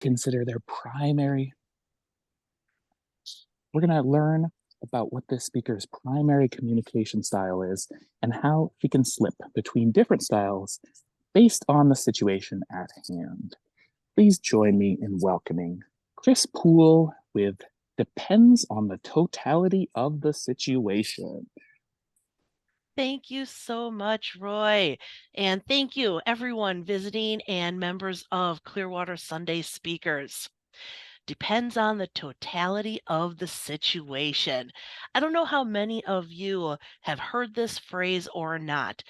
consider their primary. We're going to learn about what this speaker's primary communication style is and how he can slip between different styles based on the situation at hand. Please join me in welcoming Kris Pool with Depends on the Totality of the Situation. Thank you so much, Roy. And thank you, everyone visiting and members of Clearwater Sunday Speakers. Depends on the totality of the situation. I don't know how many of you have heard this phrase or not,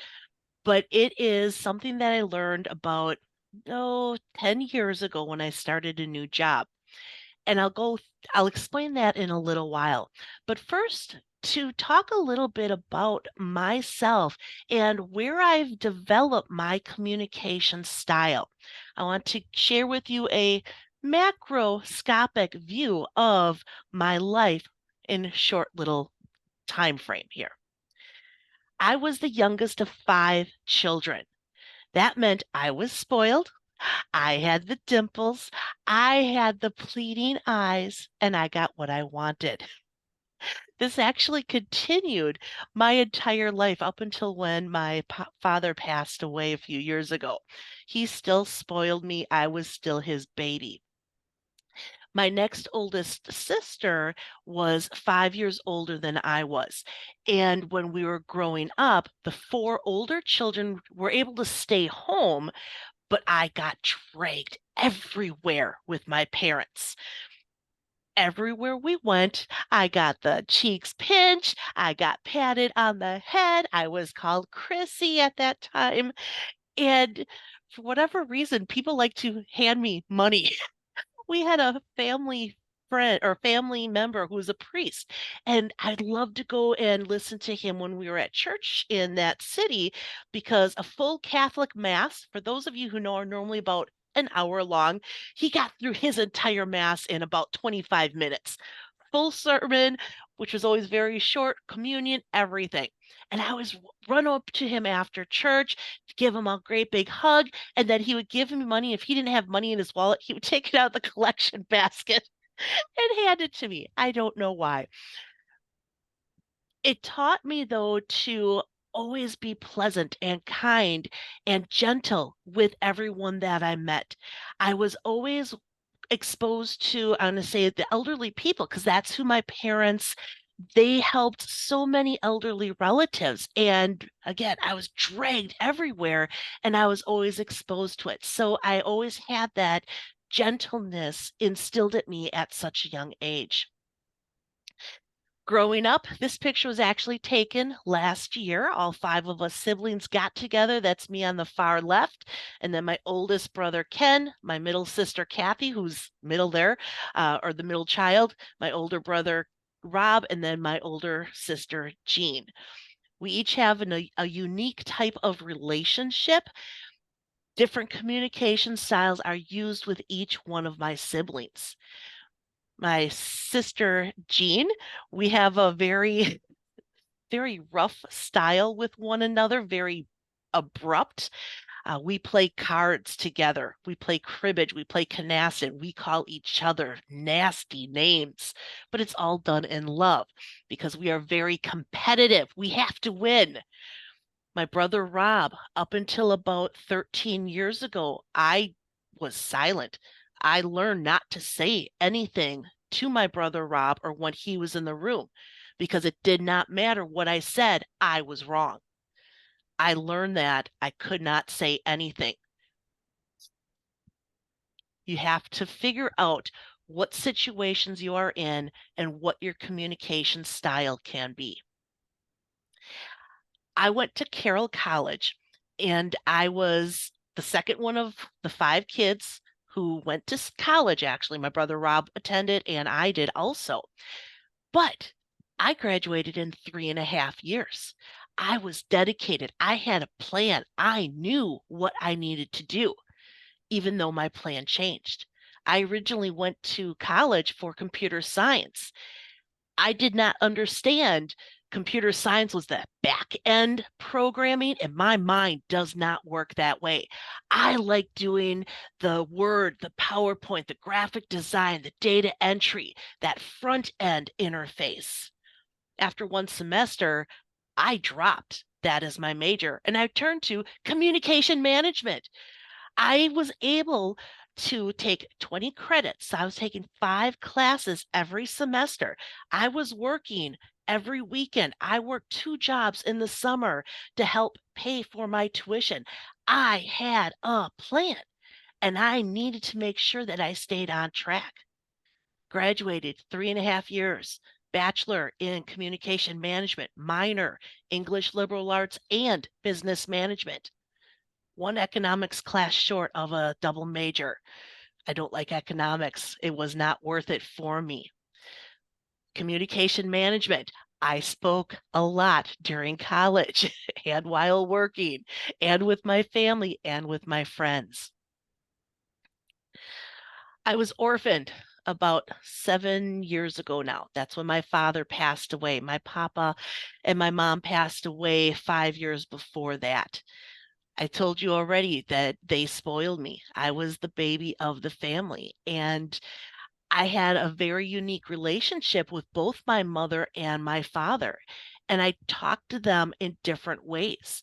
but it is something that I learned about, 10 years ago when I started a new job. And I'll explain that in a little while. But first, to talk a little bit about myself and where I've developed my communication style. I want to share with you a macroscopic view of my life in a short little time frame here. I was the youngest of 5 children. That meant I was spoiled. I had the dimples, I had the pleading eyes, and I got what I wanted. This actually continued my entire life up until when my father passed away a few years ago. He still spoiled me. I was still his baby. My next oldest sister was 5 years older than I was. And when we were growing up, the 4 older children were able to stay home, but I got dragged everywhere with my parents. Everywhere we went, I got the cheeks pinched, I got patted on the head, I was called Chrissy at that time, and for whatever reason, people like to hand me money. We had a family friend or family member who was a priest, and I'd love to go and listen to him when we were at church in that city because a full Catholic mass, for those of you who know, are normally about an hour long. He got through his entire mass in about 25 minutes. Full sermon, which was always very short, communion, everything. And I always run up to him after church, give him a great big hug, and then he would give me money. If he didn't have money in his wallet, he would take it out of the collection basket and hand it to me. I don't know why. It taught me, though, to always be pleasant and kind and gentle with everyone that I met. I was always exposed to, I'm going to say, the elderly people, because that's who my parents, they helped so many elderly relatives. And again, I was dragged everywhere and I was always exposed to it. So I always had that gentleness instilled at me at such a young age. Growing up, this picture was actually taken last year. All 5 of us siblings got together. That's me on the far left. And then my oldest brother, Ken, my middle sister, Kathy, who's middle there, or the middle child, my older brother, Rob, and then my older sister, Jean. We each have a unique type of relationship. Different communication styles are used with each one of my siblings. My sister, Jean, we have a very very rough style with one another, very abrupt. We play cards together. We play cribbage. We play canasson. We call each other nasty names, but it's all done in love because we are very competitive. We have to win. My brother Rob, up until about 13 years ago, I was silent. I learned not to say anything to my brother Rob or when he was in the room because it did not matter what I said, I was wrong. I learned that I could not say anything. You have to figure out what situations you are in and what your communication style can be. I went to Carroll College and I was the second one of the 5 kids who went to college, actually. My brother Rob attended and I did also. But I graduated in 3.5 years. I was dedicated. I had a plan. I knew what I needed to do, even though my plan changed. I originally went to college for computer science. I did not understand Computer science was the back end programming, and my mind does not work that way. I like doing the Word, the PowerPoint, the graphic design, the data entry, that front end interface. After one semester, I dropped that as my major and I turned to communication management. I was able to take 20 credits. I was taking 5 classes every semester. I was working every weekend. I worked 2 jobs in the summer to help pay for my tuition. I had a plan and I needed to make sure that I stayed on track. Graduated 3.5 years, bachelor in communication management, minor English liberal arts and business management. One economics class short of a double major. I don't like economics. It was not worth it for me. Communication management. I spoke a lot during college and while working and with my family and with my friends. I was orphaned about 7 years ago now. That's when my father passed away. My papa and my mom passed away 5 years before that. I told you already that they spoiled me. I was the baby of the family. And I had a very unique relationship with both my mother and my father. And I talked to them in different ways.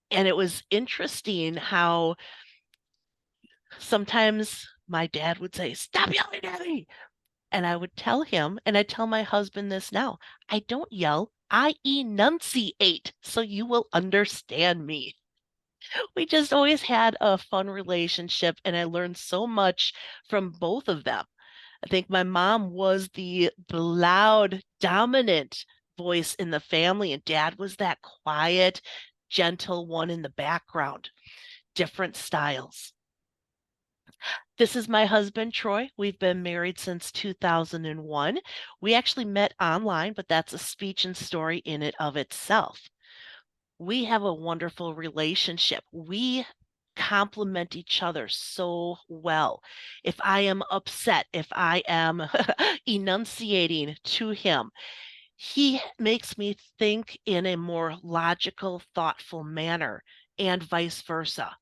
And it was interesting how sometimes my dad would say, "Stop yelling at me." And I would tell him, and I tell my husband this now, I don't yell, I enunciate so you will understand me. We just always had a fun relationship, and I learned so much from both of them. I think my mom was the loud, dominant voice in the family, and dad was that quiet, gentle one in the background. Different styles. This is my husband, Troy. We've been married since 2001. We actually met online, but that's a speech and story in it of itself. We have a wonderful relationship. We complement each other so well. If I am upset, if I am enunciating to him, he makes me think in a more logical, thoughtful manner, and vice versa.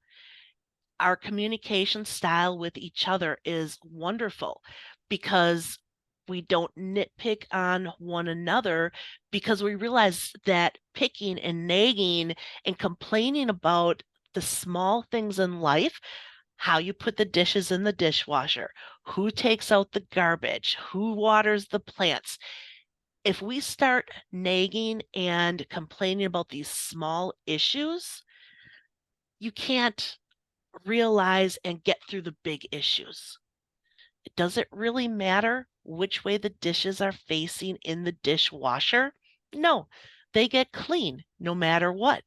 Our communication style with each other is wonderful because we don't nitpick on one another because we realize that picking and nagging and complaining about the small things in life, how you put the dishes in the dishwasher, who takes out the garbage, who waters the plants. If we start nagging and complaining about these small issues, you can't realize and get through the big issues. Does it really matter which way the dishes are facing in the dishwasher? No, they get clean no matter what.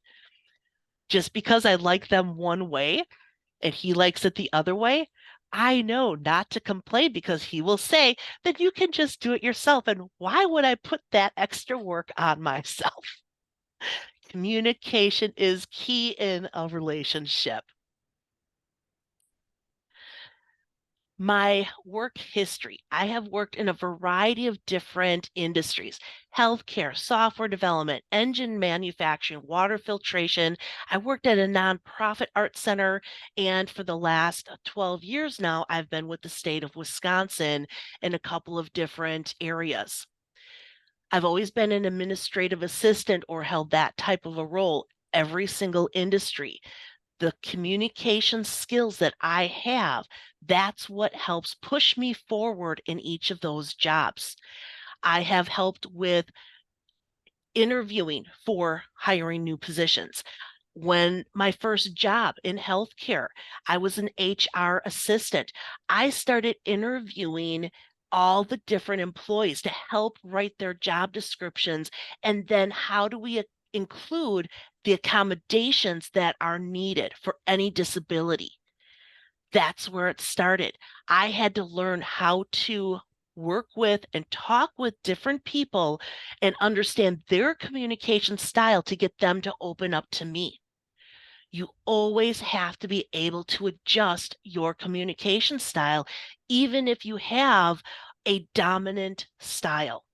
Just because I like them one way and he likes it the other way, I know not to complain because he will say that you can just do it yourself. And why would I put that extra work on myself? Communication is key in a relationship. My work history. I have worked in a variety of different industries: healthcare, software development, engine manufacturing, water filtration. I worked at a nonprofit art center, and for the last 12 years now, I've been with the state of Wisconsin in a couple of different areas. I've always been an administrative assistant or held that type of a role every single industry. The communication skills that I have, that's what helps push me forward in each of those jobs. I have helped with interviewing for hiring new positions. When my first job in healthcare, I was an HR assistant. I started interviewing all the different employees to help write their job descriptions. And then how do we include the accommodations that are needed for any disability? That's where it started. I had to learn how to work with and talk with different people and understand their communication style to get them to open up to me. You always have to be able to adjust your communication style, even if you have a dominant style.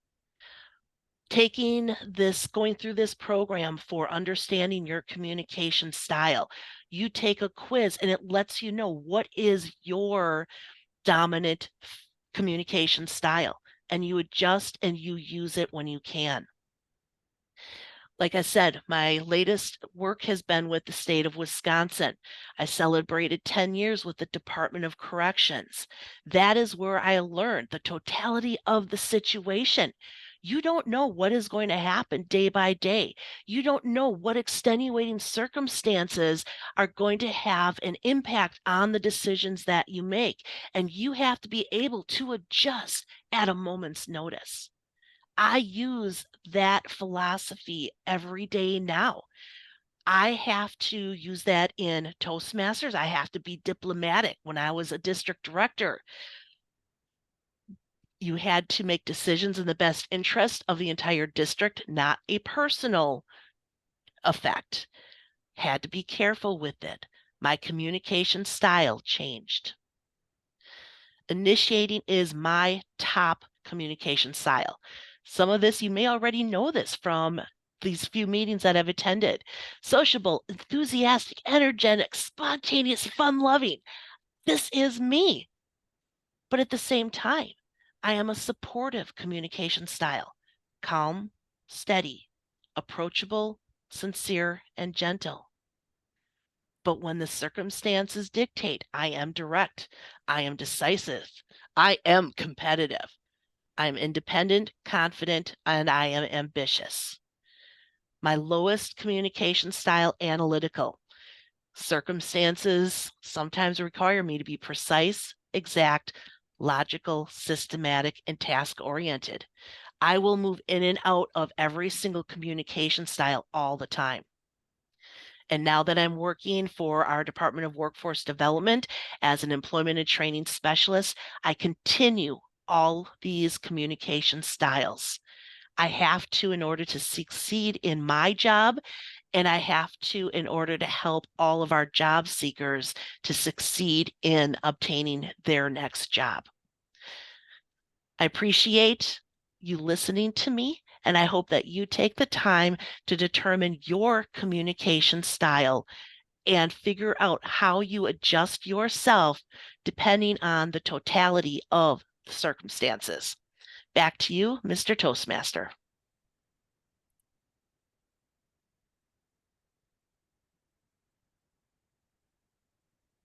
going through this program for understanding your communication style. You take a quiz and it lets you know what is your dominant communication style, and you adjust and you use it when you can. Like I said, my latest work has been with the state of Wisconsin. I celebrated 10 years with the Department of Corrections. That is where I learned the totality of the situation. You don't know what is going to happen day by day. You don't know what extenuating circumstances are going to have an impact on the decisions that you make. And you have to be able to adjust at a moment's notice. I use that philosophy every day now. I have to use that in Toastmasters. I have to be diplomatic. When I was a district director, you had to make decisions in the best interest of the entire district, not a personal effect. Had to be careful with it. My communication style changed. Initiating is my top communication style. Some of this, you may already know this from these few meetings that I've attended. Sociable, enthusiastic, energetic, spontaneous, fun-loving. This is me. But at the same time, I am a supportive communication style. Calm, steady, approachable, sincere, and gentle. But when the circumstances dictate, I am direct, I am decisive, I am competitive. I'm independent, confident, and I am ambitious. My lowest communication style, analytical. Circumstances sometimes require me to be precise, exact, logical, systematic, and task-oriented. I will move in and out of every single communication style all the time. And now that I'm working for our Department of Workforce Development as an employment and training specialist, I continue all these communication styles. I have to in order to succeed in my job, and I have to in order to help all of our job seekers to succeed in obtaining their next job. I appreciate you listening to me, and I hope that you take the time to determine your communication style and figure out how you adjust yourself depending on the totality of the circumstances. Back to you, Mr. Toastmaster.